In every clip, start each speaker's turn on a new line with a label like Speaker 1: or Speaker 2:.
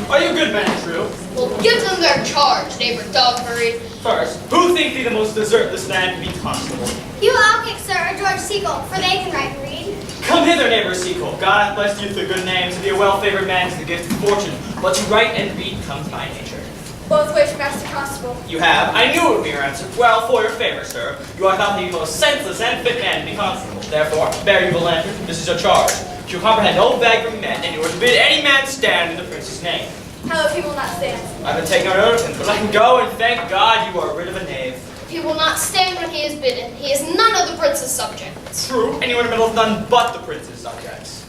Speaker 1: Are you good men, true?
Speaker 2: Well, give them their charge, neighbor Dogberry.
Speaker 1: First, who think thee the most desertless man to be constable?
Speaker 3: You Alkic, sir, or George Seagull, for they can write and read.
Speaker 1: Come hither, neighbor Seagull. God hath blessed you with a good name, to be a well-favored man to the gift of fortune, but to write and read comes by nature.
Speaker 4: Both ways, Master Constable.
Speaker 1: You have. I knew it would be your answer. Well, for your favor, sir. You are thought the most senseless and fit man to be constable. Therefore, bear you the lantern. This is your charge. You comprehend no vagary men, and you are to bid any man stand in the prince's name.
Speaker 4: How if he will not stand?
Speaker 1: I've been taking no notice of him, but let him go, and thank God you are rid of a knave.
Speaker 2: He will not stand when he is bidden. He is none of the prince's subjects.
Speaker 1: True, and you are in the middle of none but the prince's subjects.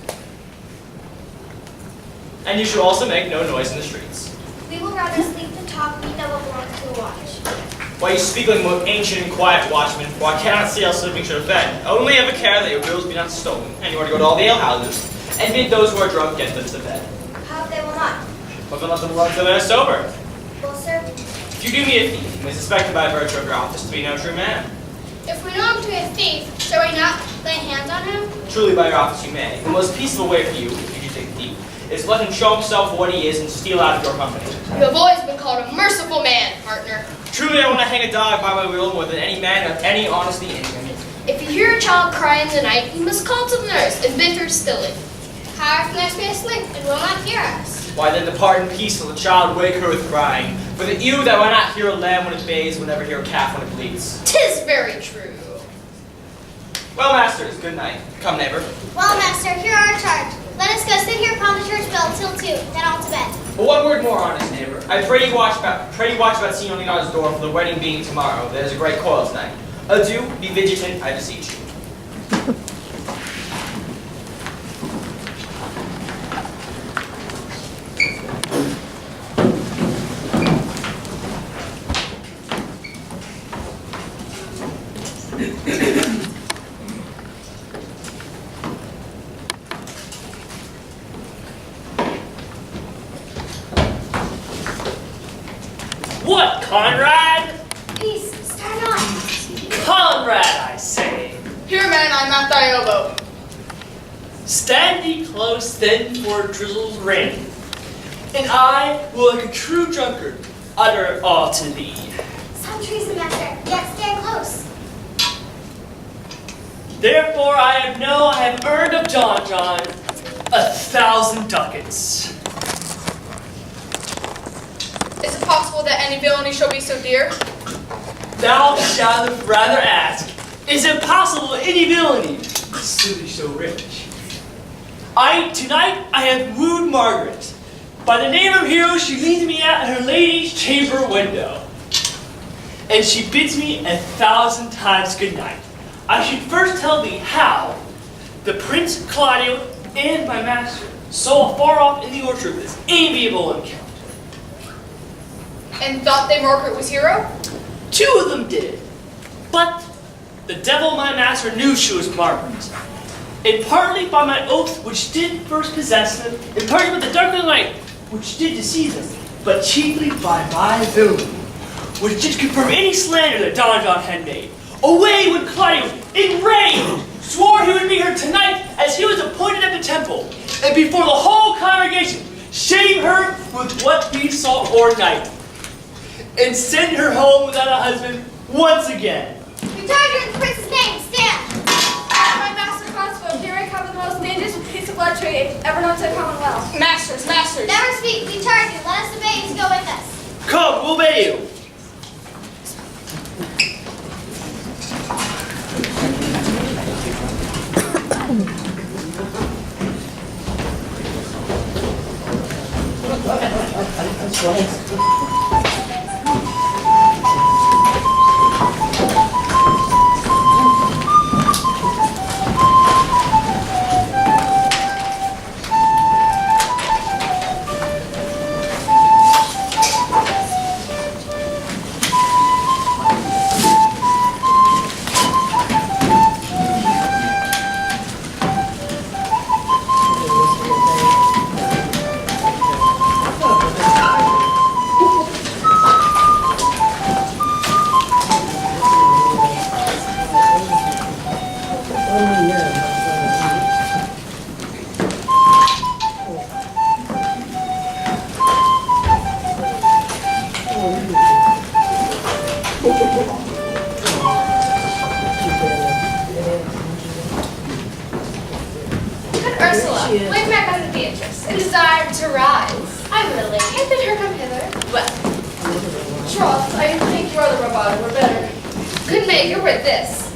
Speaker 1: And you shall also make no noise in the streets.
Speaker 3: We will rather sleep than talk, we that will belong to the watch.
Speaker 1: Why you speak like a most ancient and quiet watchman, for I cannot see how sleeping should offend. Only have a care that your bills be not stolen, and you are to go to all the alehouses, and bid those who are drunk get them to bed.
Speaker 3: How if they will not?
Speaker 1: But they'll not them alone till they're sober.
Speaker 3: Well, sir,
Speaker 1: If you do me a thief, you may suspect him by virtue of your office to be no true man.
Speaker 3: if we know him to be a thief, shall we not lay hands on him?
Speaker 1: Truly by your office you may. The most peaceful way for you, if you do take a thief, is to let him show himself for what he is and steal out of your company.
Speaker 2: You have always been called a merciful man, partner.
Speaker 1: Truly I want to hang a dog by my wheel more than any man of any honesty in him.
Speaker 2: If you hear a child cry in the night, you must call to the nurse and bid her still it.
Speaker 3: How if nurse be asleep and will not hear us?
Speaker 1: Why then depart in peace till the child wake her with crying. For that you that will not hear a lamb when it bays will never hear a calf when it bleats.
Speaker 2: 'Tis very true.
Speaker 1: Well, masters, good night. Come, neighbor.
Speaker 3: Well, master, here our charge. Let us go sit here upon the church bell till 2, then all to bed.
Speaker 1: But one word more, honest neighbor. I pray you watch about Signor Leonardo's door, for the wedding being tomorrow. There's a great coil tonight. Adieu, be vigilant, I beseech you.
Speaker 5: What, Conrad?
Speaker 3: Peace, start on.
Speaker 5: Conrad, I say.
Speaker 2: Here, man, I'm at thy elbow.
Speaker 5: Stand thee close, then for drizzles rain. And I will, like a true drunkard, utter all to thee.
Speaker 3: Some treason, master, yet stand close.
Speaker 5: Therefore I have earned of John 1,000 ducats.
Speaker 2: Is it possible that any villainy shall be so dear?
Speaker 5: Thou shalt rather ask, is it possible any villainy should be so rich? Tonight I have wooed Margaret. By the name of hero, she leads me at her lady's chamber window. And she bids me 1,000 times good night. I should first tell thee how the Prince Claudio and my master saw far off in the orchard this amiable encounter.
Speaker 2: And thought they Margaret was hero?
Speaker 5: 2 of them did. But the devil, my master, knew she was Margaret. And partly by my oath which did first possess them, and partly by the dark of the night which did deceive them, but chiefly by my villainy, which did confirm any slander that Don John had made. Away went Claudio, enraged, swore he would meet her tonight as he was appointed at the temple, and before the whole congregation, shame her with what he saw o'ernight, and send her home without a husband once again.
Speaker 3: We charge you in the prince's name, stand!
Speaker 4: My Master Constable, here I come with the most dangerous piece of lechery ever known to the Commonwealth.
Speaker 2: Masters, masters.
Speaker 3: Never speak, we charge you. Let us obey you to go with us.
Speaker 5: Come, we'll obey you.
Speaker 4: Ursula, like my cousin Beatrice, and desire to rise.
Speaker 3: I really. And bid her come hither.
Speaker 4: Well, troth, I think your other bravado were better.
Speaker 2: Good maid, you're with this.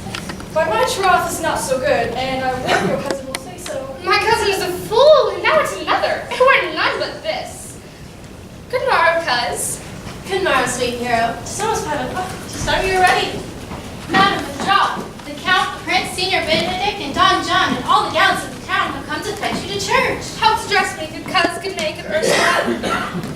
Speaker 4: But my troth is not so good, and I warn your cousin will say so.
Speaker 2: My cousin is a fool, and now it's another. And we're none but this. Good morrow, cuz.
Speaker 6: Good morrow, sweet hero. It's almost 5 o'clock. Just are you ready? Madam, withdraw. The Count, Prince, Senior Benedict, and Don John, and all the gallants of the town have come to fetch you to church.
Speaker 2: Help to dress me, good cuz, good maid, good Ursula.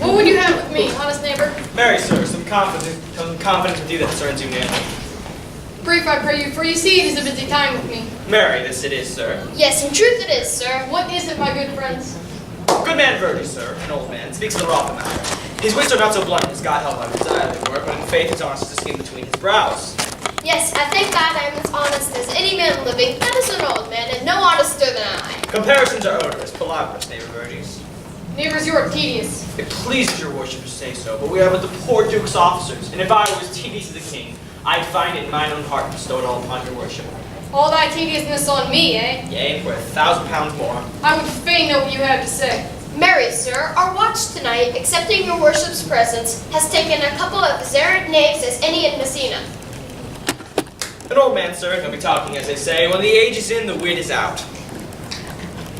Speaker 7: What would you have with me, honest neighbor?
Speaker 1: Marry, sir, some confidence with you that concerns you now.
Speaker 7: Brief, I pray you, for you see it is a busy time with me.
Speaker 1: Marry, this it is, sir.
Speaker 2: Yes, in truth it is, sir.
Speaker 7: What is it, my good friends?
Speaker 1: Good man Verdi, sir, an old man, speaks of the Rotha matter. His wits are not so blunt as God help my desire they were, but in faith his honest is the skin between his brows.
Speaker 2: Yes, I thank God I am as honest as any man living. That is an old man, and no honester than I.
Speaker 1: Comparisons are odorous, palabrous, neighbor Verdes.
Speaker 7: Neighbors, you are tedious.
Speaker 1: It pleases your worship to say so, but we are but the poor duke's officers, and if I were as tedious as the king, I'd find it in mine own heart to bestow it all upon your worship.
Speaker 7: All thy tediousness on me, eh?
Speaker 1: Yea, for 1,000 pounds more.
Speaker 7: I would fain know what you have to say.
Speaker 2: Marry, sir, our watch tonight, accepting your worship's presence, has taken a couple of as errant knaves as any in Messina.
Speaker 1: An old man, sir, can be talking, as they say. When the age is in, the wit is out.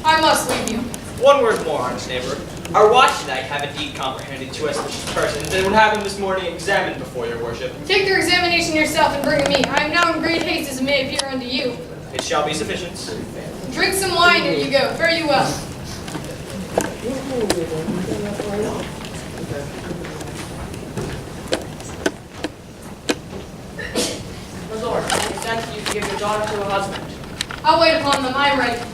Speaker 7: I must leave you.
Speaker 1: One word more, honest neighbor. Our watch tonight have indeed comprehended two suspicious persons, and would have them this morning examined before your worship.
Speaker 7: Take your examination yourself and bring it me. I am now in great haste as it may appear unto you.
Speaker 1: It shall be sufficient.
Speaker 7: Drink some wine, here you go. Fare you well.
Speaker 5: My lord, I consent you to give your daughter to a husband.
Speaker 7: I'll wait upon them. I am ready.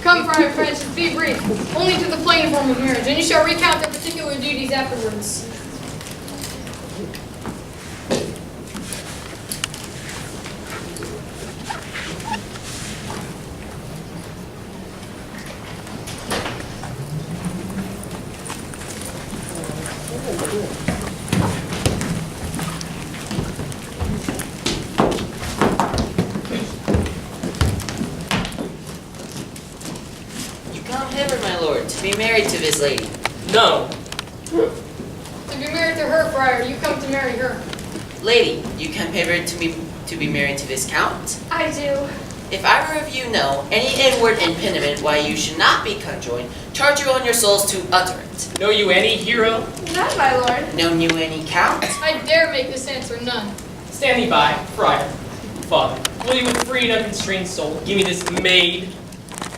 Speaker 7: Come, Friar Francis, be brief. Only to the plain form of marriage, and you shall recount their particular duties afterwards.
Speaker 8: Come hither, my lord, to be married to this lady.
Speaker 5: No.
Speaker 7: To be married to her, Friar, you come to marry her.
Speaker 8: Lady, you come hither to be married to this count?
Speaker 4: I do.
Speaker 8: If either of you know any inward impediment why you should not be conjoined, charge you on your souls to utter it.
Speaker 5: Know you any hero?
Speaker 4: None, my lord.
Speaker 8: Know you any count?
Speaker 7: I dare make this answer none.
Speaker 5: Standing by, friar. Father, will you with free and unconstrained soul give me this maid,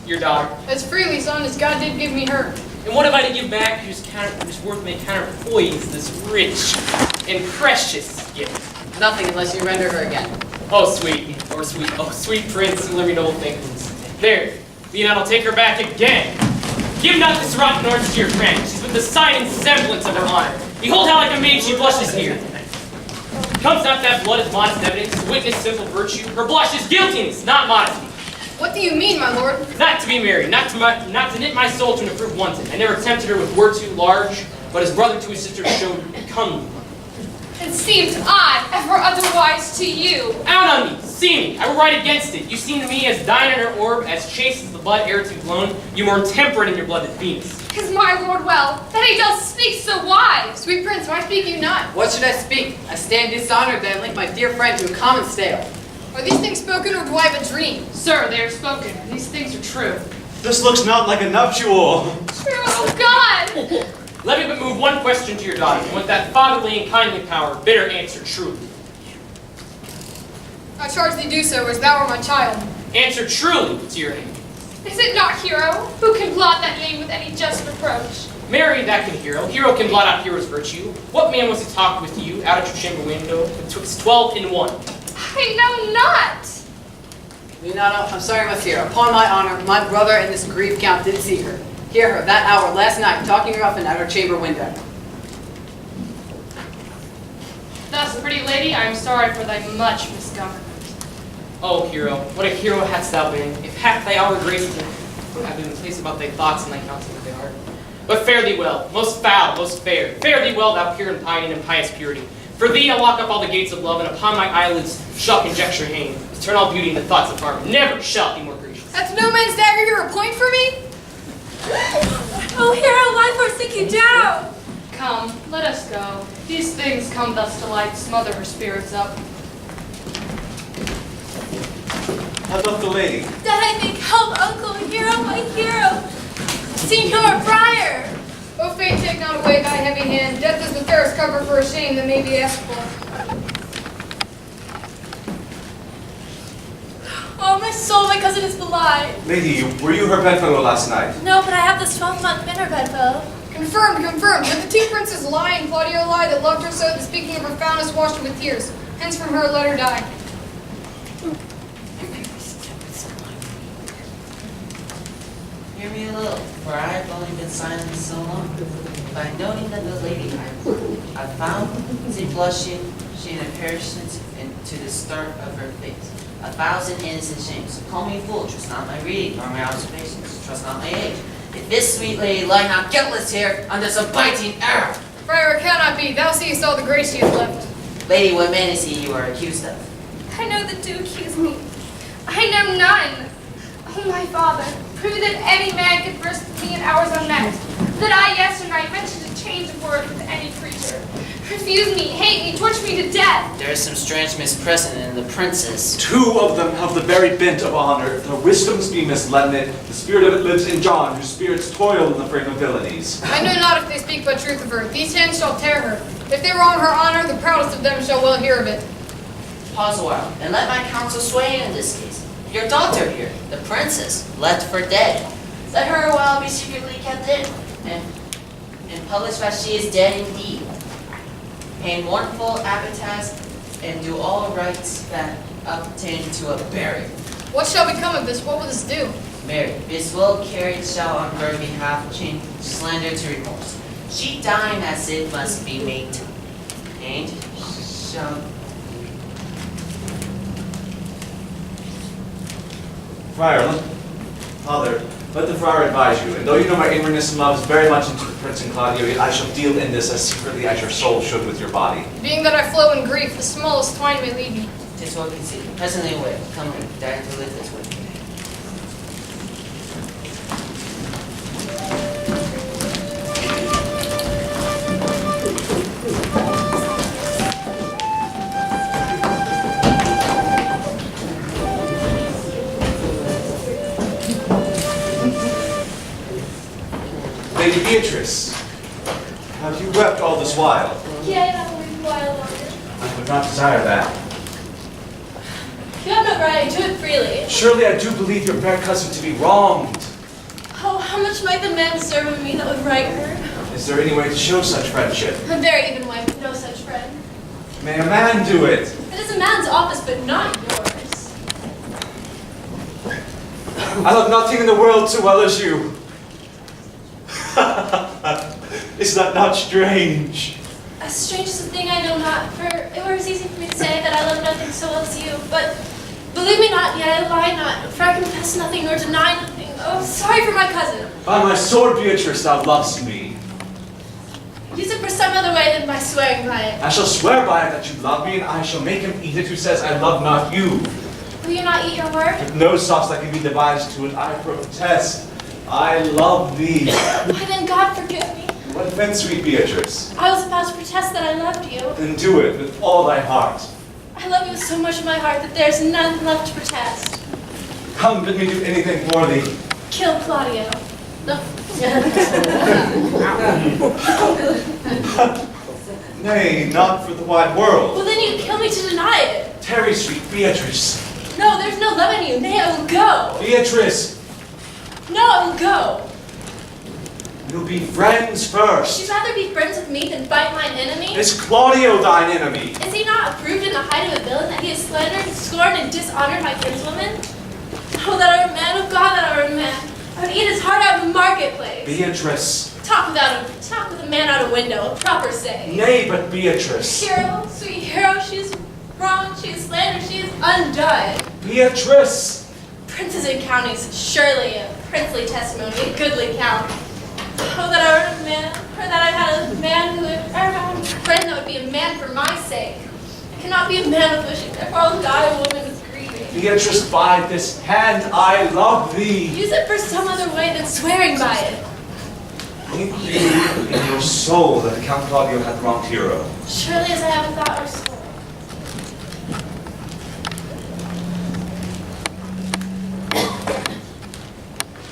Speaker 5: your daughter?
Speaker 7: As freely, son, as God did give me her.
Speaker 5: And what have I to give back whose worth may counterpoise this rich and precious gift?
Speaker 9: Nothing unless you render her again.
Speaker 5: Oh sweet prince, deliver me noble things. There, be not, I'll take her back again. Give not this rotten orange to your friend. She's but the sign and semblance of her honor. Behold how like a maid she blushes here. Comes not that blood as modest evidence to witness simple virtue? Her blush is guiltiness, not modesty.
Speaker 7: What do you mean, my lord?
Speaker 5: Not to be married, not to knit my soul to an approved wanton. I never tempted her with word too large, but as brother to his sister showed comely.
Speaker 4: It seems odd, ever otherwise to you.
Speaker 5: Out on me, see me, I will write against it. You seem to me as thine in her orb, as chaste as the the blood heir to blown, you more temperate in your blood than Venus.
Speaker 7: Is my lord well, that he does speak so wise? Sweet prince, why speak you not?
Speaker 9: What should I speak? I stand dishonored that I link my dear friend to a common stale.
Speaker 7: Are these things spoken, or do I have a dream?
Speaker 5: Sir, they are spoken. These things are true.
Speaker 10: This looks not like a nuptial.
Speaker 7: Oh, God!
Speaker 5: Let me but move one question to your daughter, and with that fatherly and kindly power, bid her answer truly.
Speaker 7: I charge thee do so, as thou art my child.
Speaker 5: Answer truly to your name.
Speaker 7: Is it not Hero? Who can blot that name with any just reproach?
Speaker 5: Marry that can hero. Hero can blot out hero's virtue. What man was to talk with you out at your chamber window betwixt 12 and 1?
Speaker 7: I know not.
Speaker 9: Leonardo, I'm sorry, Monsieur. Upon my honor, my brother and this grieved count did see her. Hear her that hour last night, talking her up and at her chamber window.
Speaker 7: Thus, pretty lady, I am sorry for thy much misgovernment.
Speaker 5: Oh, hero, what a hero hadst thou been, if half thy hour graces would have been placed about thy thoughts and thy counsel with thy heart. But fare thee well, most foul, most fair. Fare thee well, thou pure and pining and pious purity. For thee I'll lock up all the gates of love, and upon my eyelids shall conjecture hang. To turn all beauty into thoughts of harm, never shall be more gracious.
Speaker 7: That's no man's dagger here a point for me?
Speaker 4: Oh, Hero, why forsake you down?
Speaker 7: Come, let us go. These things come thus to light, smother her spirits up.
Speaker 10: How doth the lady?
Speaker 4: That I think, help, Uncle, Hero, my hero. Signor Friar!
Speaker 7: O fate, take not away thy heavy hand. Death is the fairest cover for a shame that may be asked for.
Speaker 4: Oh, my soul, my cousin is belied.
Speaker 10: Lady, were you her bedfellow last night?
Speaker 4: No, but I have this 12-month been her bedfellow.
Speaker 7: Confirmed, confirmed. Did the two princes lie and Claudio lie that loved her so that speaking of her foulness washed her with tears? Hence from her let her die.
Speaker 8: Hear me a little, for I have only been silent so long. By noting that the lady I found the blushing, she had perished into the start of her face. 1,000 innocent shames. Call me a fool, trust not my reading, nor my observations, trust not my age. If this sweet lady lie not guiltless here, under some biting error.
Speaker 7: Friar, it cannot be. Thou seest all the grace she has left.
Speaker 8: Lady, what man is he you are accused of?
Speaker 4: I know that do accuse me.
Speaker 7: I know none. Oh, my father, prove that any man could risk me in hours unmet. That I yesternight mentioned a change of word with any creature. Refuse me, hate me, torture me to death.
Speaker 8: There is some strange misprecedent in the princes.
Speaker 10: 2 of them have the very bent of honor. Their wisdoms be misled it. The spirit of it lives in John, whose spirits toil in the frame of villainies.
Speaker 7: I know not if they speak but truth of her. These hands shall tear her. If they wrong her honor, the proudest of them shall well hear of it.
Speaker 8: Pause a while, and let my counsel sway in this case. Your daughter here, the princess, left for dead. Let her a while be secretly kept in, and publish that she is dead indeed. Pay mournful epitaphs, and do all rites that obtain to a burial.
Speaker 7: What shall become of this? What will this do?
Speaker 8: Mary, this will carried shall on her behalf change slander to remorse. She dying as it must be made, and shall.
Speaker 10: Friar, Father, let the friar advise you, and though you know my inwardness and love is very much into the Prince and Claudio, yet I shall deal in this as secretly as your soul should with your body.
Speaker 7: Being that I flow in grief, the smallest twine may lead me.
Speaker 8: Tis well conceived. Presently away. Come in, dare to live this way.
Speaker 10: Lady Beatrice, have you wept all this while?
Speaker 4: Yeah, I will while longer.
Speaker 10: I would not desire that.
Speaker 4: You have no right to it freely.
Speaker 10: Surely I do believe your fair cousin to be wronged.
Speaker 4: Oh, how much might the man deserve of me that would right her?
Speaker 10: Is there any way to show such friendship?
Speaker 4: A very even wife with no such friend.
Speaker 10: May a man do it?
Speaker 4: It is a man's office, but not yours.
Speaker 10: I love nothing in the world so well as you. Is that not strange?
Speaker 4: As strange as a thing I know not, for it were easy for me to say that I love nothing so well as you, but believe me not, yet I lie not, for I confess nothing nor deny nothing. Oh, sorry for my cousin.
Speaker 10: By my sword, Beatrice, thou lovest me.
Speaker 4: Use it for some other way than by swearing by it.
Speaker 10: I shall swear by it that you love me, and I shall make him eat it who says I love not you.
Speaker 4: Will you not eat your word?
Speaker 10: With no sauce that can be devised to it, I protest. I love thee.
Speaker 4: Why then, God forgive me.
Speaker 10: What then, sweet Beatrice?
Speaker 4: I was about to protest that I loved you.
Speaker 10: Then do it with all thy heart.
Speaker 4: I love you with so much of my heart that there's none left to protest.
Speaker 10: Come, bid me do anything for thee.
Speaker 4: Kill Claudio. No.
Speaker 10: Nay, not for the wide world.
Speaker 4: Well, then you kill me to deny it.
Speaker 10: Tarry, sweet Beatrice.
Speaker 4: No, there's no love in you. Nay, I will go.
Speaker 10: Beatrice,
Speaker 4: No, I will go.
Speaker 10: we'll be friends first.
Speaker 4: You'd rather be friends with me than fight mine enemy?
Speaker 10: Is Claudio thine enemy?
Speaker 4: Is he not approved in the height of a villain that he has slandered, scorned, and dishonored my kinswoman? Oh, that I were a man, oh God, that I were a man. I would eat his heart out in the marketplace.
Speaker 10: Beatrice.
Speaker 4: Talk with a man out a window, a proper say.
Speaker 10: Nay, but Beatrice.
Speaker 4: Hero, sweet hero, she is wrong, she is slandered, she is undone.
Speaker 10: Beatrice.
Speaker 4: Princes and counties, surely a princely testimony, a goodly count. Oh, that I were a man, or that I had a man who would, or I had a friend that would be a man for my sake. I cannot be a man with wishing, therefore I'll die a woman with grieving.
Speaker 10: Beatrice, by this hand I love thee.
Speaker 4: Use it for some other way than swearing by it.
Speaker 10: Think thee in your soul that Count Claudio hath wronged Hero.
Speaker 4: Surely as I have a thought or soul.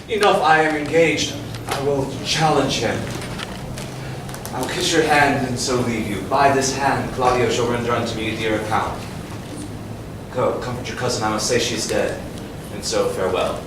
Speaker 10: Enough, I am engaged. I will challenge him. I will kiss your hand and so leave you. By this hand, Claudio shall render unto me a dear account. Go, comfort your cousin, I must say she is dead. And so, farewell.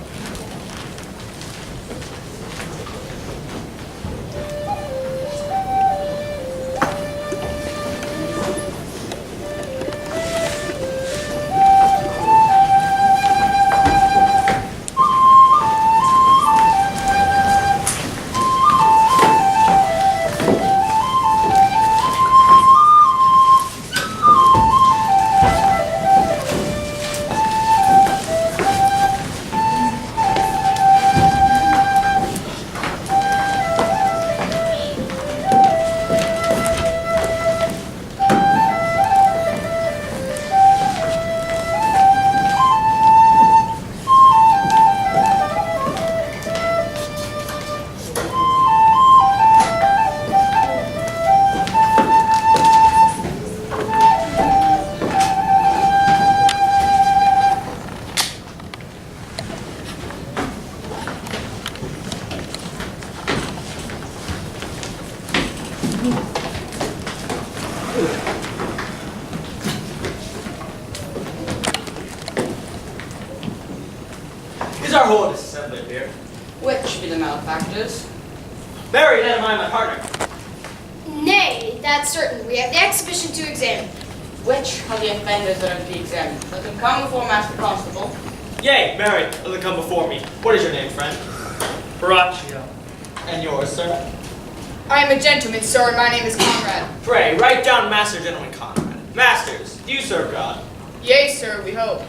Speaker 1: Is our whole assembly here?
Speaker 9: Which be the malefactors?
Speaker 1: Mary, that am I, my partner.
Speaker 2: Nay, that's certain. We have the exhibition to examine.
Speaker 9: Which are the offenders that are to be examined? Let them come before Master Constable.
Speaker 1: Yea, Mary, let them come before me. What is your name, friend?
Speaker 5: Braccio.
Speaker 1: And yours, sir?
Speaker 11: I am a gentleman, sir, and my name is Conrad.
Speaker 1: Pray, write down Master Gentleman Conrad. Masters, do you serve God?
Speaker 11: Yea, sir, we hope.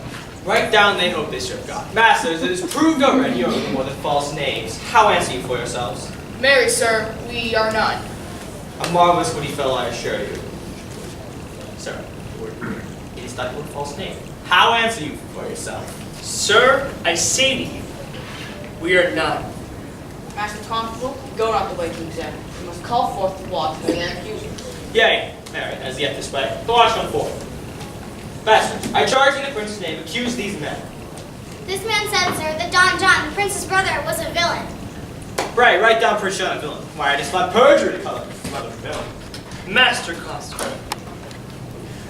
Speaker 1: Write down they hope they serve God. Masters, it is proved already you are little more than false knaves. How answer you for yourselves?
Speaker 11: Marry, sir, we are none.
Speaker 1: A marvelous witty fellow, I assure you. Sir, it is not a false name. How answer you for yourself?
Speaker 5: Sir, I say to you, we are none.
Speaker 9: Master Constable, go not the way to examine. You must call forth the watch for their accusers.
Speaker 1: Yea, Mary, as yet this way. The watch come forth. Masters, I charge in the prince's name, accuse these men.
Speaker 3: This man said, sir, that Don John, the prince's brother, was a villain.
Speaker 1: Pray, write down Prince John a villain. Why, it is not perjury to call him mother a villain.
Speaker 5: Master Constable.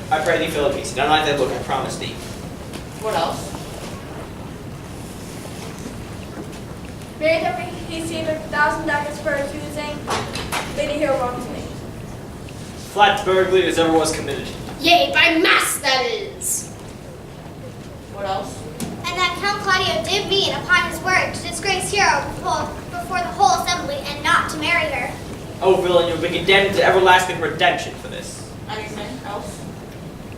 Speaker 1: I pray thee, Philippines, don't like that look, I promise thee.
Speaker 9: What else?
Speaker 4: Mary that we received 1,000 ducats for accusing Lady Hero wrongs me.
Speaker 1: Flat burglary as ever was committed.
Speaker 2: Yea, by mass that is.
Speaker 9: What else?
Speaker 3: And that Count Claudio did mean upon his word to disgrace Hero before the whole assembly and not to marry her.
Speaker 1: Oh, villain, you have been condemned to everlasting redemption for this.
Speaker 9: Anything else?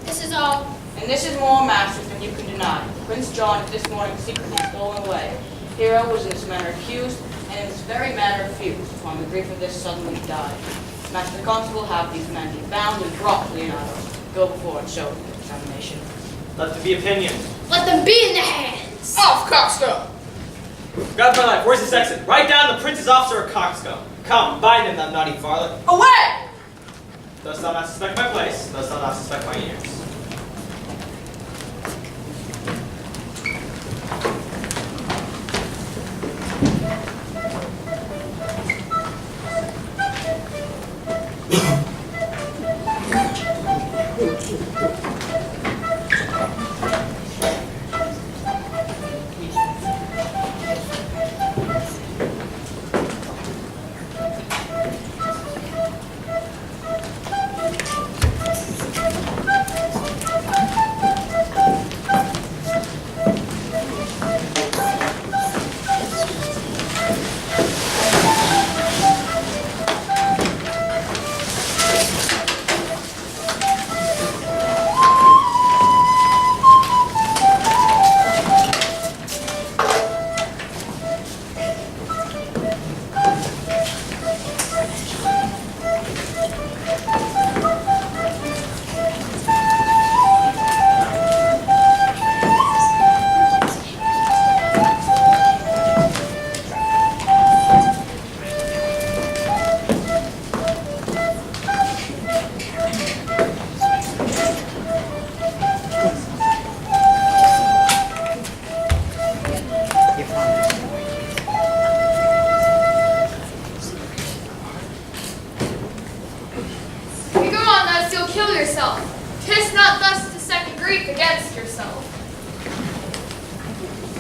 Speaker 2: This is all.
Speaker 9: And this is more, masters, than you can deny. Prince John is this morning secretly stolen away. Hero was in this manner accused, and in this very manner refused, upon the grief of this suddenly died. Master Constable, have these men be bound and brought to Leonardo. Go before and show them the examination.
Speaker 1: Let there be opinion.
Speaker 2: Let them be in the hands.
Speaker 11: Off, coxcomb!
Speaker 1: God my life, where's the sexton? Write down the prince's officer or coxcomb. Come, bind him, thou naughty varlet.
Speaker 11: Away!
Speaker 1: Dost thou not suspect my place? Dost thou not suspect my ears?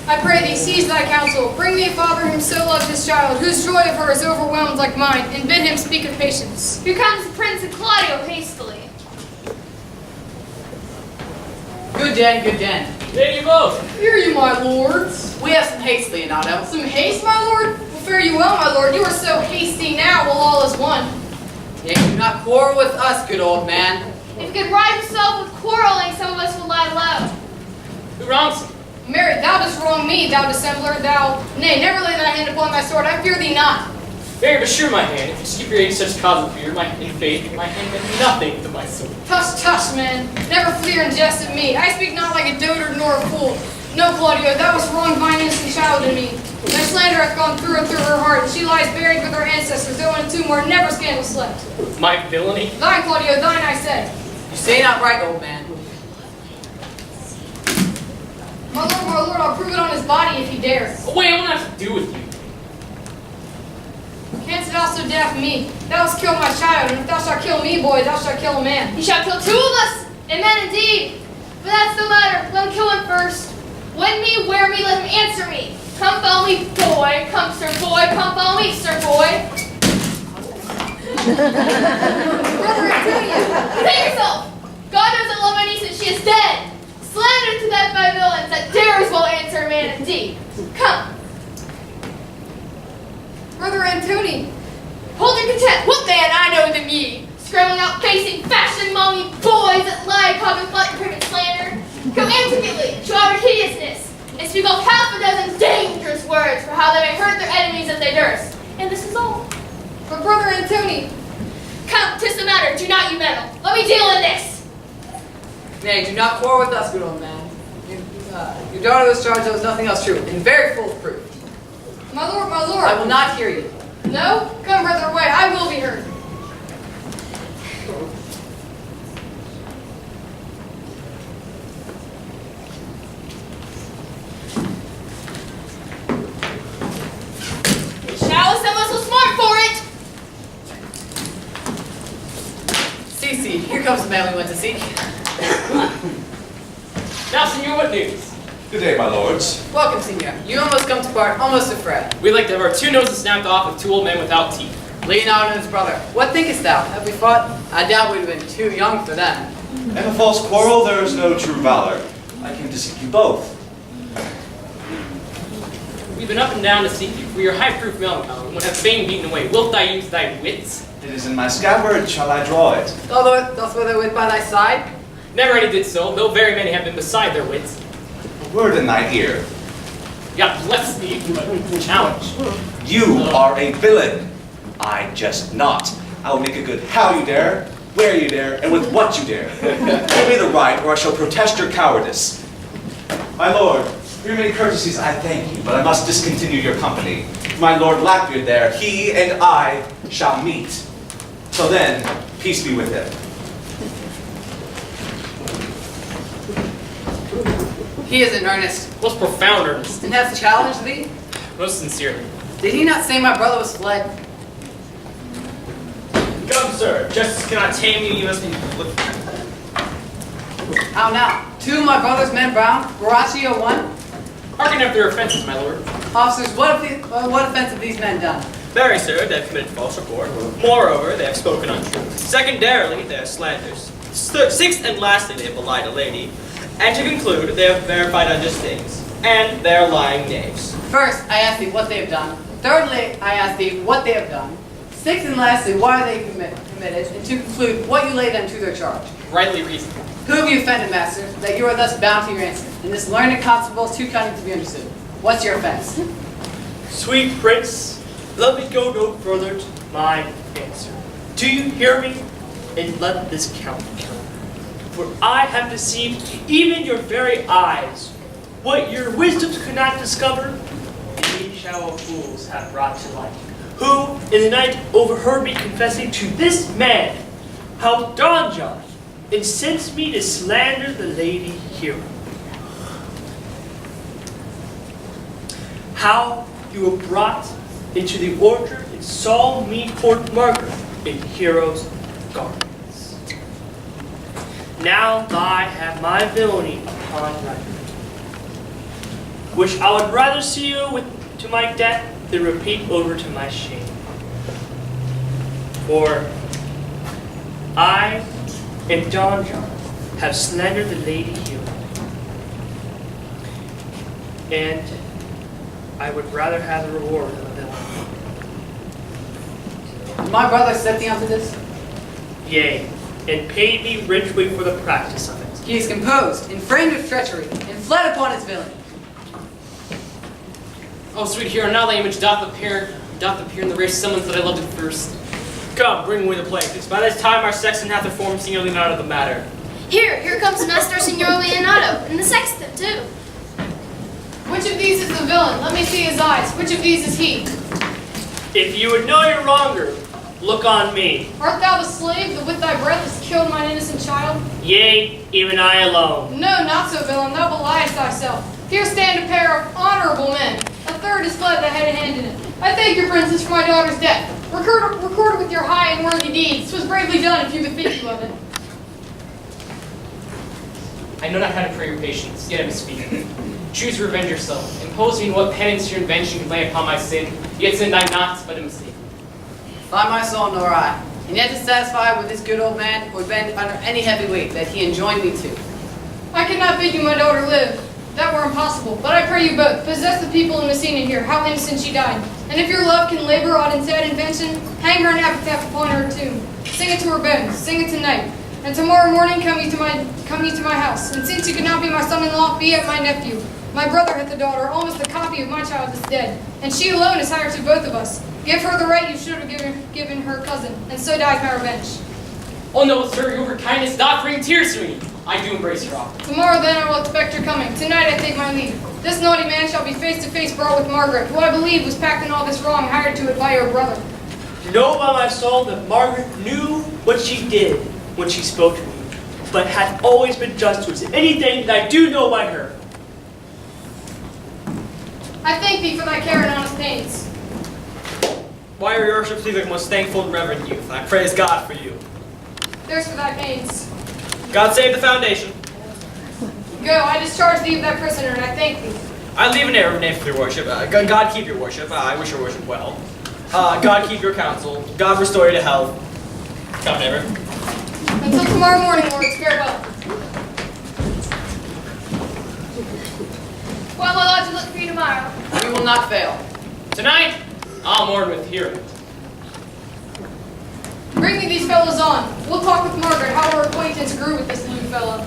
Speaker 11: I pray thee, seize thy counsel. Bring me a father whom so loved his child, whose joy of her is overwhelmed like mine, and bid him speak of patience.
Speaker 7: Here comes the Prince and Claudio hastily.
Speaker 12: Good den, good den.
Speaker 5: There you both.
Speaker 11: Hear you, my lords.
Speaker 12: We have some haste, Leonardo.
Speaker 11: Some haste, my lord? Will fare you well, my lord. You are so hasty now, while all is one.
Speaker 12: Yea, do not quarrel with us, good old man.
Speaker 7: If you could right yourself with quarreling, some of us will lie low.
Speaker 5: Who wrongs you?
Speaker 11: Mary, thou dost wrong me, thou dissembler, thou. Nay, never lay thy hand upon my sword. I fear thee not.
Speaker 5: Very but sure, my hand. If you skip your age such cause of fear, in faith, my hand meant nothing to my sword.
Speaker 11: Tush, tush, man. Never fleer and jest at me. I speak not like a dotard nor a fool. No, Claudio, thou hast wronged mine innocent child in me. Thy slander hath gone through and through her heart, and she lies buried with her ancestors, though in a tomb where never scandal slept.
Speaker 5: My villainy?
Speaker 11: Thine, Claudio, thine, I said.
Speaker 12: You say not right, old man.
Speaker 11: My lord, I'll prove it on his body if he dares.
Speaker 5: Oh, wait, I won't have to do with you.
Speaker 11: Canst thou so daft me? Thou hast killed my child, and if thou shalt kill me, boy, thou shalt kill a man.
Speaker 7: He shall kill two of us, and men indeed. But that's no matter. Let him kill him first. When me, where me, let him answer me. Come follow me, boy. Come, sir boy. Come follow me, sir boy.
Speaker 11: Brother Antonio!
Speaker 7: Say yourself. God doesn't love my niece, and she is dead. Slander to death by villains that dares well answer a man indeed. Come.
Speaker 11: Brother Antony!
Speaker 7: Hold your content. What man I know than ye? Scrambling out facing fashion among you boys that lie common flight and private slander. Come intricately, show our hideousness, and speak off half a dozen dangerous words for how they may hurt their enemies if they durst. And this is all.
Speaker 11: But Brother Antony!
Speaker 7: Come, 'tis the matter, do not you meddle. Let me deal in this.
Speaker 12: Nay, do not quarrel with us, good old man. Your daughter was charged, there was nothing else true, and very full of proof.
Speaker 11: My lord, my lord!
Speaker 12: I will not hear you.
Speaker 11: No? Come, brother, away. I will be heard.
Speaker 7: Shall someone so smart for it?
Speaker 12: See, here comes the man we went to seek.
Speaker 5: Now, senor, what news?
Speaker 10: Good day, my lords.
Speaker 12: Welcome, senor. You almost come to part, almost a fray.
Speaker 5: We'd like to have our two noses snapped off with two old men without teeth.
Speaker 12: Leonardo and his brother. What thinkest thou? Have we fought? I doubt we'd have been too young for them.
Speaker 10: In a false quarrel, there is no true valor. I came to seek you both.
Speaker 5: We've been up and down to seek you, for your high-proof melancholy, when have fame beaten away. Wilt thou use thy wits?
Speaker 10: It is in my scabbard, shall I draw it?
Speaker 12: Although doth wear thy wit by thy side?
Speaker 5: Never any did so, though very many have been beside their wits.
Speaker 10: A word in thy ear.
Speaker 5: God bless thee, but challenge.
Speaker 10: You are a villain. I jest not. I will make a good how you dare, where you dare, and with what you dare. Give me the right, or I shall protest your cowardice. My lord, for your many courtesies I thank you, but I must discontinue your company. My lord Blackbeard there, he and I shall meet. Till then, peace be with him.
Speaker 12: He is in earnest,
Speaker 1: Most profound earnest.
Speaker 12: and hath challenged thee.
Speaker 1: Most sincerely.
Speaker 12: Did he not say my brother was fled?
Speaker 1: Come, sir. Justice cannot tame you. You must be with.
Speaker 12: How now? 2 of my brother's men bound, Borachio 1.
Speaker 1: Hearken after their offenses, my lord.
Speaker 12: Officers, what offense have these men done?
Speaker 1: Very, sir, they have committed false report. Moreover, they have spoken untruth. Secondarily, they have slanders. Sixth and lastly, they have belied a lady. And to conclude, they have verified unjust things. And they are lying knaves.
Speaker 12: First, I ask thee what they have done. Thirdly, I ask thee what they have done. Sixth and lastly, why are they committed? And to conclude, what you lay them to their charge.
Speaker 1: Rightly reasoned.
Speaker 12: Who have you offended, master, that you are thus bound to your answer? And this learned constable is too cunning to be understood. What's your offense?
Speaker 5: Sweet prince, let me go no further to my answer. Do you hear me? And let this count. For I have deceived even your very eyes. What your wisdoms could not discover, these shallow fools have brought to light. Who, in the night, overheard me confessing to this man how Don John incensed me to slander the lady hero. How you were brought into the orchard and saw me court Margaret in Hero's gardens. Now I have my villainy upon record, which I would rather seal with to my death than repeat over to my shame. For I and Don John have slandered the lady hero, and I would rather have the reward of a villain.
Speaker 12: My brother set thee onto this?
Speaker 5: Yea, and paid me richly for the practice of it.
Speaker 12: He is composed, inframed with treachery, and fled upon his villainy.
Speaker 13: Oh, sweet hero, now thy image doth appear in the rare semblance that I loved at first.
Speaker 1: Come, bring away the plaintiffs. By this time, our sexton hath informed Signor Leonardo of the matter.
Speaker 2: Here comes Master Signor Leonardo, and the sexton, too.
Speaker 11: Which of these is the villain? Let me see his eyes. Which of these is he?
Speaker 5: If you would know your wronger, look on me.
Speaker 11: Art thou the slave that with thy breath hast killed mine innocent child?
Speaker 5: Yea, even I alone.
Speaker 11: No, not so, villain. Thou beliest thyself. Here stand a pair of honorable men. A third is fled that had a hand in it. I thank your princess for my daughter's death. Record with your high and worthy deeds. 'Twas bravely done if you bethink you of it.
Speaker 13: I know not how to pray your patience, yet I am speaking. Choose to revenge yourself. Impose me in what penance your invention can lay upon my sin, yet sinned I not, but a mistake.
Speaker 12: By my soul, nor I. And yet dissatisfied with this good old man, would bend under any heavy weight that he enjoined me to.
Speaker 11: I cannot bid you my daughter live. That were impossible. But I pray you both, possess the people in Messina here, how innocent she died. And if your love can labor on instead invention, hang her an epitaph upon her tomb. Sing it to her bones, sing it tonight. And tomorrow morning come you to my house. And since you could not be my son-in-law, be it my nephew. My brother hath a daughter, almost a copy of my child is dead. And she alone is higher to both of us. Give her the right you should have given her cousin, and so dies my revenge.
Speaker 13: Oh no, sir, your kindness doth bring tears to me. I do embrace your offer.
Speaker 11: Tomorrow then I will expect your coming. Tonight I take my leave. This naughty man shall be face to face brought with Margaret, who I believe was packed in all this wrong, hired to it by your brother.
Speaker 5: Know by my soul that Margaret knew what she did when she spoke to me, but hath always been just to us in anything that I do know by her.
Speaker 11: I thank thee for thy care and honest pains.
Speaker 1: Why are your worship please like a most thankful and reverend youth? I praise God for you.
Speaker 11: There's for thy pains.
Speaker 1: God save the foundation.
Speaker 11: Go, I discharge thee of thy prisoner, and I thank thee.
Speaker 1: I leave an error name for your worship. God keep your worship. I wish your worship well. God keep your counsel. God restore you to health. Come, neighbor.
Speaker 11: Until tomorrow morning, lords, farewell.
Speaker 2: Well, my lodge will look for you tomorrow.
Speaker 12: We will not fail.
Speaker 13: Tonight, I'll mourn with hero.
Speaker 11: Bring me these fellows on. We'll talk with Margaret how her acquaintance grew with this new fellow.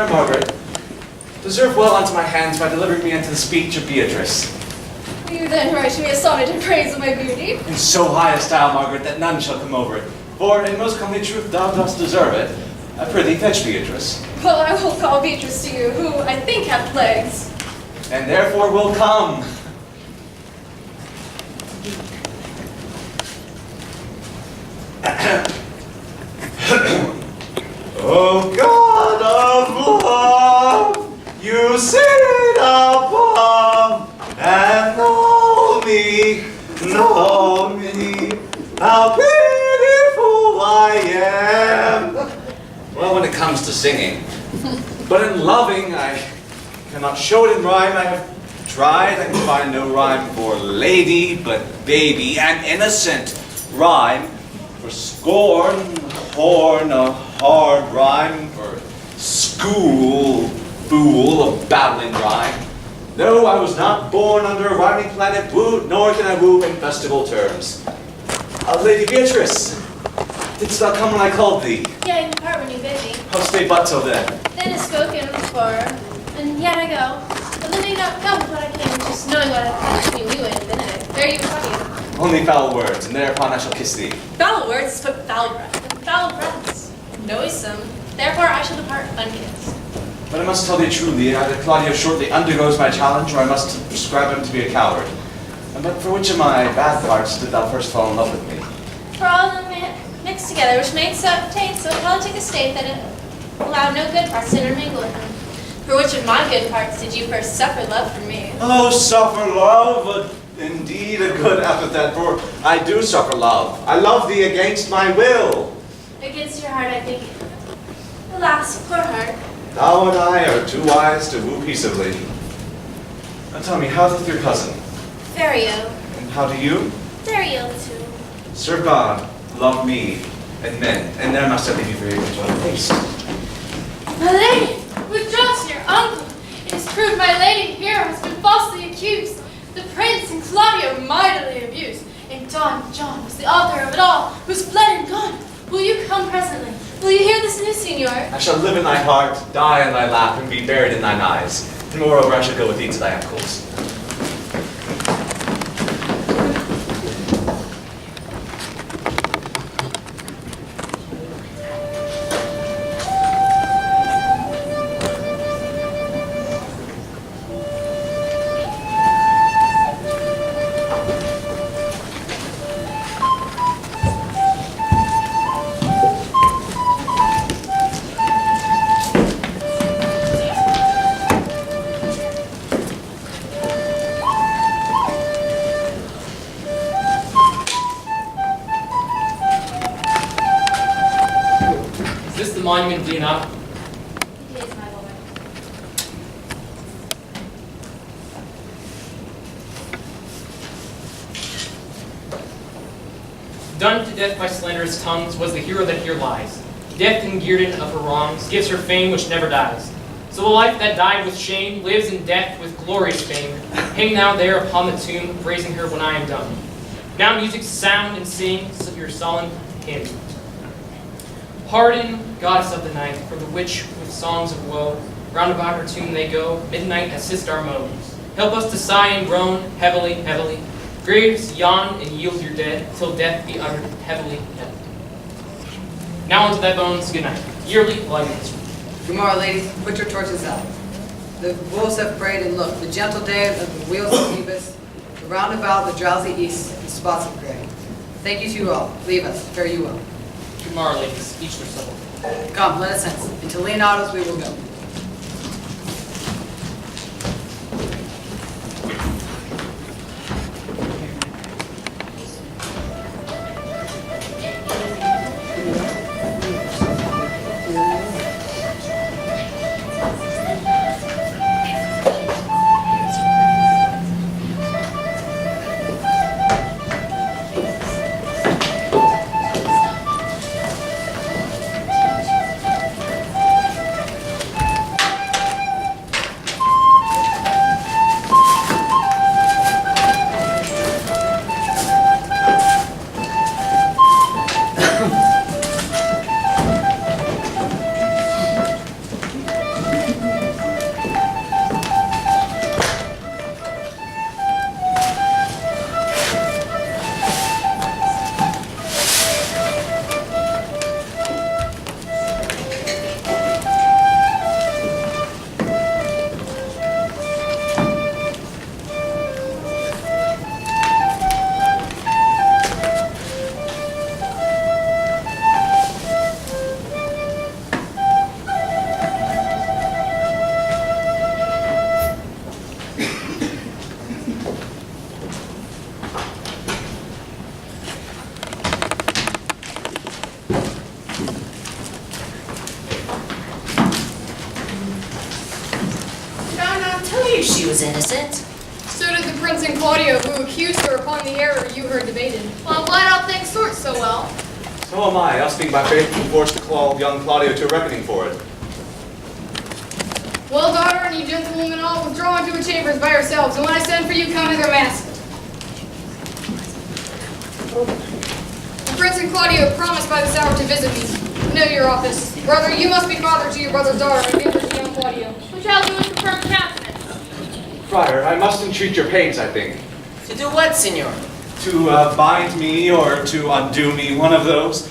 Speaker 10: fair Margaret, deserve well unto my hands by delivering me into the speech of Beatrice.
Speaker 4: Will you then write me a sonnet in praise of my beauty?
Speaker 10: In so high a style, Margaret, that none shall come over it. For in most comely truth thou dost deserve it. I prithee fetch Beatrice.
Speaker 4: Well, I will call Beatrice to you, who I think hath legs.
Speaker 10: And therefore will come. O God of love, you sit above, and know me, how pitiful I am. Well, when it comes to singing, but in loving, I cannot show it in rhyme. I have tried, I can find no rhyme for lady, but baby, and innocent rhyme for scorn, horn, a hard rhyme for school, fool, a babbling rhyme. No, I was not born under a rhyming planet, woo, nor can I woo in festival terms. Lady Beatrice, didst thou come when I called thee?
Speaker 4: Yeah, you depart when you bid me.
Speaker 10: I'll stay but till then.
Speaker 4: Then is spoken before, and yet I go. But let me not go with what I came, just knowing what I had between you and Benedict. There you talking.
Speaker 10: Only foul words, and thereupon I shall kiss thee.
Speaker 4: Foul words spoke foul breath, and foul breaths noisome. Therefore I shall depart unkissed.
Speaker 10: But I must tell thee truly, either Claudio shortly undergoes my challenge, or I must prescribe him to be a coward. But for which of my bad parts did thou first fall in love with me?
Speaker 4: For all of them mixed together, which made so obtained so politic a state that it allowed no good parts to intermingle in them. For which of my good parts did you first suffer love from me?
Speaker 10: Oh, suffer love, indeed a good epithet, for I do suffer love. I love thee against my will.
Speaker 4: Against your heart, I think. Alas, poor heart.
Speaker 10: Thou and I are too wise to woo peaceably. Now tell me, how doth your cousin?
Speaker 4: Very ill.
Speaker 10: And how do you?
Speaker 4: Very ill, too.
Speaker 10: Sir God, love me and men, and there must I leave you very much on haste.
Speaker 7: My lady, withdraw to your uncle. It is proved my lady here has been falsely accused. The prince and Claudio mightily abused. And Don John was the author of it all, who's fled and gone. Will you come presently? Will you hear this news, Signor?
Speaker 10: I shall live in thy heart, die in thy lap, and be buried in thine eyes. And moreover, I shall go with thee to thy uncle's.
Speaker 13: Monument do you not?
Speaker 4: It is, my lord.
Speaker 13: Done to death by slanderous tongues was the hero that here lies. Death and guerdon of her wrongs gives her fame which never dies. So a life that died with shame lives in death with glorious fame. Hang now there upon the tomb, praising her when I am done. Now music sound and sing your solemn hymn. Pardon, goddess of the night, for the witch with songs of woe. Round about her tomb they go, midnight assist our moans. Help us to sigh and groan, heavily, heavily. Graves yawn and yield your dead, till death be uttered heavily, heavily. Now unto thy bones, good night. Yearly light is.
Speaker 12: Tomorrow, ladies, put your torches out. The wolves have preyed, and look, the gentle day of the wheels of Phoebus, the roundabout, the drowsy east, and spots of gray. Thank you to you all. Leave us. Fare you well.
Speaker 13: Tomorrow, ladies, each their soul.
Speaker 12: Come, let us hence. Into Leonardo's we will go.
Speaker 14: knew she was innocent.
Speaker 11: So did the prince and Claudio, who accused her upon the error you heard debated.
Speaker 2: Well, I'm glad all things sort so well.
Speaker 10: So am I. I'll speak my faith and forced to call young Claudio to a reckoning for it.
Speaker 11: Well, daughter, and you gentlewomen all withdraw into your chambers by yourselves, and when I send for you, come hither masked. The prince and Claudio promised by this hour to visit me. Know your office. Brother, you must be father to your brother's daughter, and give her to young Claudio.
Speaker 7: Which I'll do with confirmed countenance.
Speaker 10: Friar, I must entreat your pains, I think.
Speaker 14: To do what, Signor?
Speaker 10: To bind me or to undo me, one of those.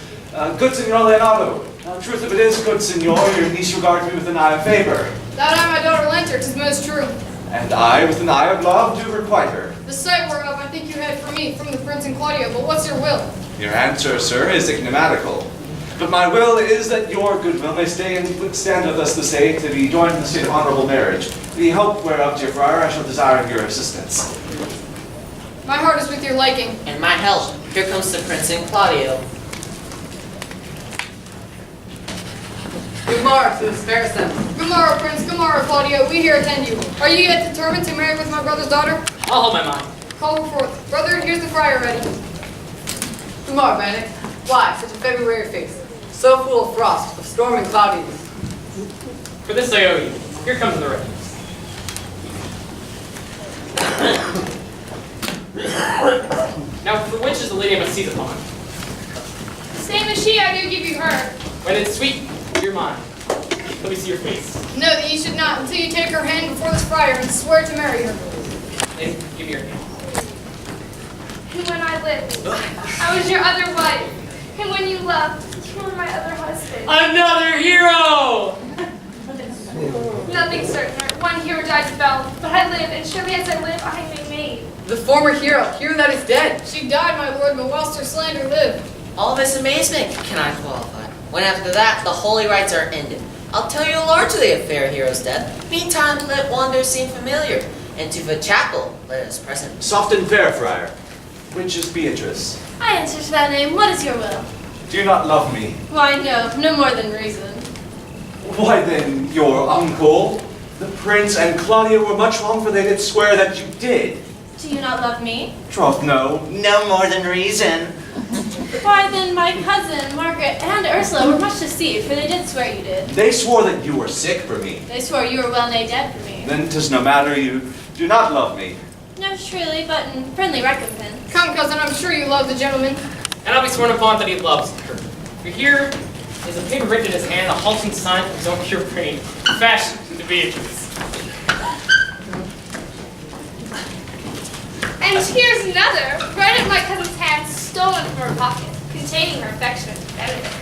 Speaker 10: Good Signor Leonardo, truth of it is, good Signor, your niece regards me with an eye of favor.
Speaker 11: That I my daughter lent her, 'tis most true.
Speaker 10: And I, with an eye of love, do requite her.
Speaker 11: The sight whereof I think you had for me, from the prince and Claudio, but what's your will?
Speaker 10: Your answer, sir, is enigmatical. But my will is that your goodwill may stay and stand with us this day to be joined in the state of honorable marriage. The help whereof, dear friar, I shall desire your assistance.
Speaker 11: My heart is with your liking.
Speaker 14: And my help. Here comes the Prince and Claudio.
Speaker 12: Good morrow to this fair assembly.
Speaker 11: Good morrow, Prince. Good morrow, Claudio. We here attend you. Are you yet determined to marry with my brother's daughter?
Speaker 13: I'll hold my mind.
Speaker 11: Call her forth. Brother, here's the friar ready.
Speaker 12: Good morrow, Benedict. Why, such a February face? So full of frost, of storm and cloudiness.
Speaker 13: For this I owe you. Here comes the ring. Now, for which is the lady I must seize upon?
Speaker 7: Same as she, I do give you her.
Speaker 13: When it's sweet, you're mine. Let me see your face.
Speaker 11: Know that you should not until you take her hand before this friar and swear to marry her.
Speaker 13: Lady, give me your hand.
Speaker 7: And when I lived, I was your other wife. And when you left, you were my other husband.
Speaker 13: Another hero!
Speaker 7: Nothing certain. One hero died to battle, but I live, and surely as I live, I may made.
Speaker 12: The former hero that is dead.
Speaker 11: She died, my lord, but whilst her slander lived.
Speaker 14: All this amazement can I qualify. When after that, the holy rites are ended. I'll tell you largely of fair hero's death. Meantime, let wonders seem familiar. And to the chapel, let us present.
Speaker 10: Soft and fair, friar. Which is Beatrice?
Speaker 4: I answer to that name. What is your will?
Speaker 10: Do you not love me?
Speaker 4: Why, no. No more than reason.
Speaker 10: Why then, your uncle, the prince and Claudia were much wrong, for they did swear that you did.
Speaker 4: Do you not love me?
Speaker 10: Troth, no.
Speaker 14: No more than reason.
Speaker 4: Why, then my cousin, Margaret, and Ursula were much deceived, for they did swear you did.
Speaker 10: They swore that you were sick for me.
Speaker 4: They swore you were well nigh dead for me.
Speaker 10: Then 'tis no matter, you do not love me.
Speaker 4: No, truly, but in friendly recompense.
Speaker 11: Come, cousin, I'm sure you love the gentleman.
Speaker 13: And I'll be sworn upon that he loves her. For here is a paper written in his hand, a halting sign of his own pure brain, fashioned to Beatrice.
Speaker 7: And here's another, right in my cousin's hand, stolen from her pocket, containing her affection to Benedict.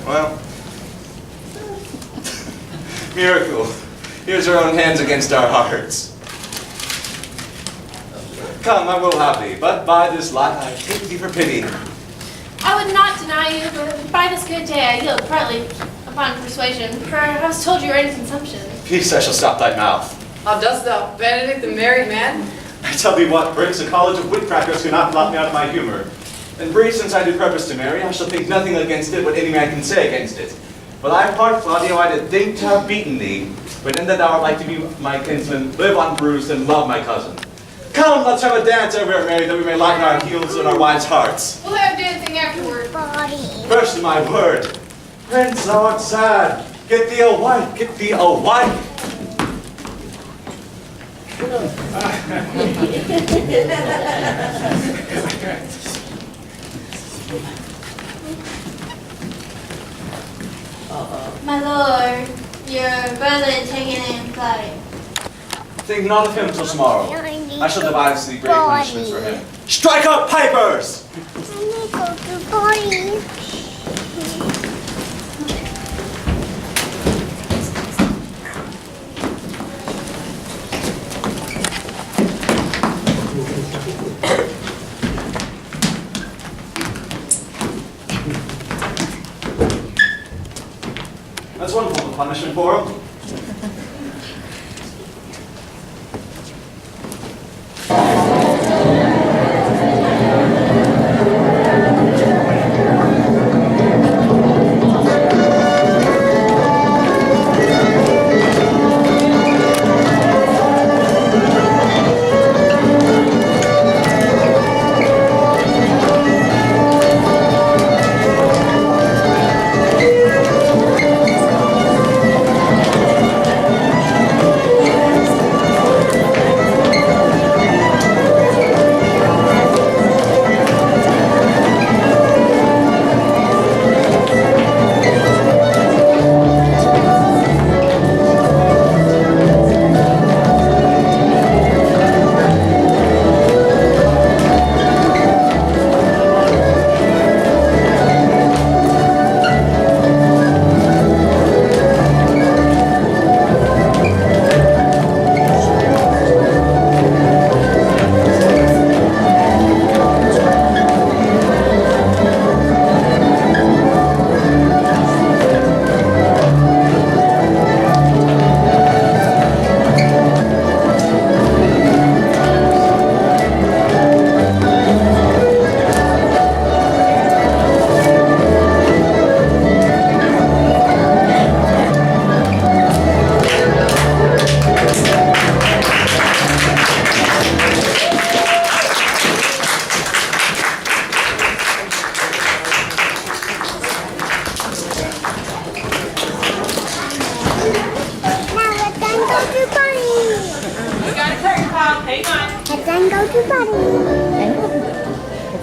Speaker 10: Well. Miracle. Here's our own hands against our hearts. Come, I will have thee, but by this lot I take thee for pity.
Speaker 4: I would not deny you, but by this good day I yield partly upon persuasion, for I was told you were in consumption.
Speaker 10: Peace, I shall stop thy mouth.
Speaker 12: How dost thou, Benedict, the merry man?
Speaker 10: I tell thee what, Prince, a college of witcrackers cannot blot me out of my humor. And brief, since I do purpose to marry, I shall think nothing against it, what any man can say against it. For thy part, Claudio, I did think to have beaten thee, but in that thou art like to be my kinsman, live unbruised, and love my cousin. Come, let's have a dance over at Mary, that we may lighten our heels and our wives' hearts.
Speaker 11: We'll have dancing afterward.
Speaker 10: First, my word, Prince, thou art sad. Get thee a wife, get thee a wife.
Speaker 4: My lord, your brother taken in flight.
Speaker 10: Think not of him till tomorrow. I shall devise thee great punishments for him. Strike up, pipers! That's one form of punishment for him.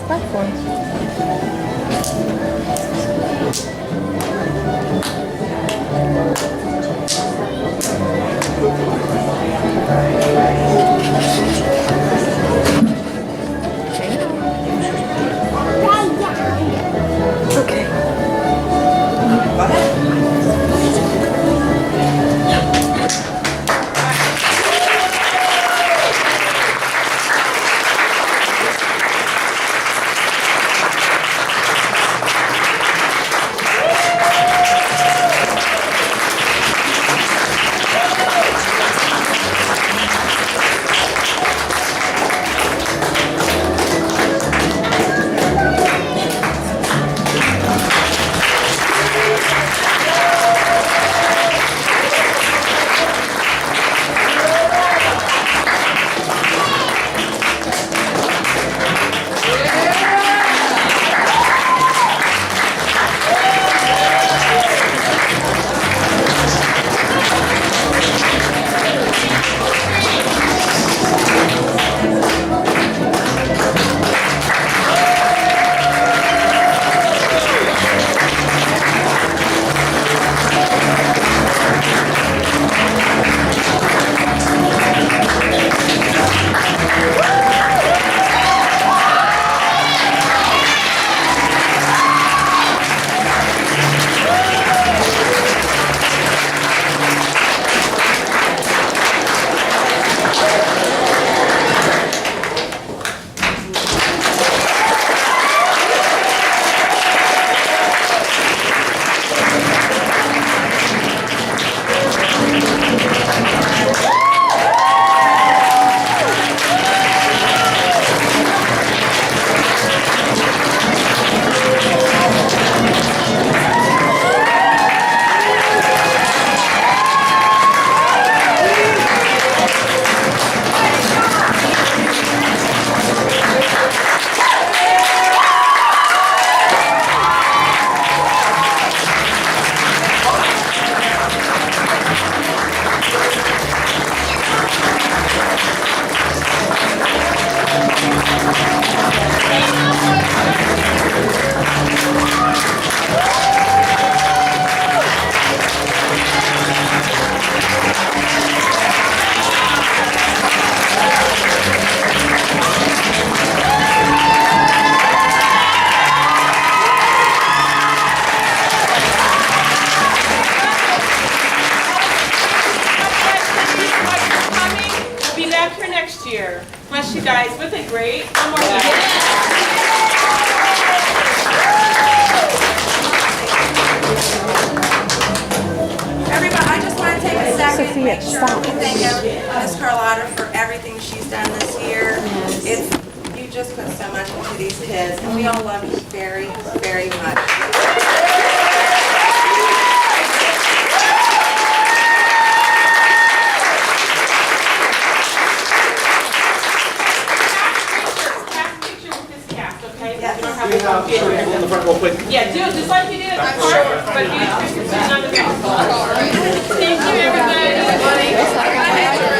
Speaker 15: platform. Okay.
Speaker 8: Go ahead.
Speaker 16: Bless you guys with a great one more time.
Speaker 17: Everybody, I just want to take a second to make sure we thank Ms. Carlotta for everything she's done this year. It's, you just put so much into these kids, and we all love you very, very much.
Speaker 16: In the front real quick. Yeah, do it just like you did at the park, but you on the back. Thank you, everybody.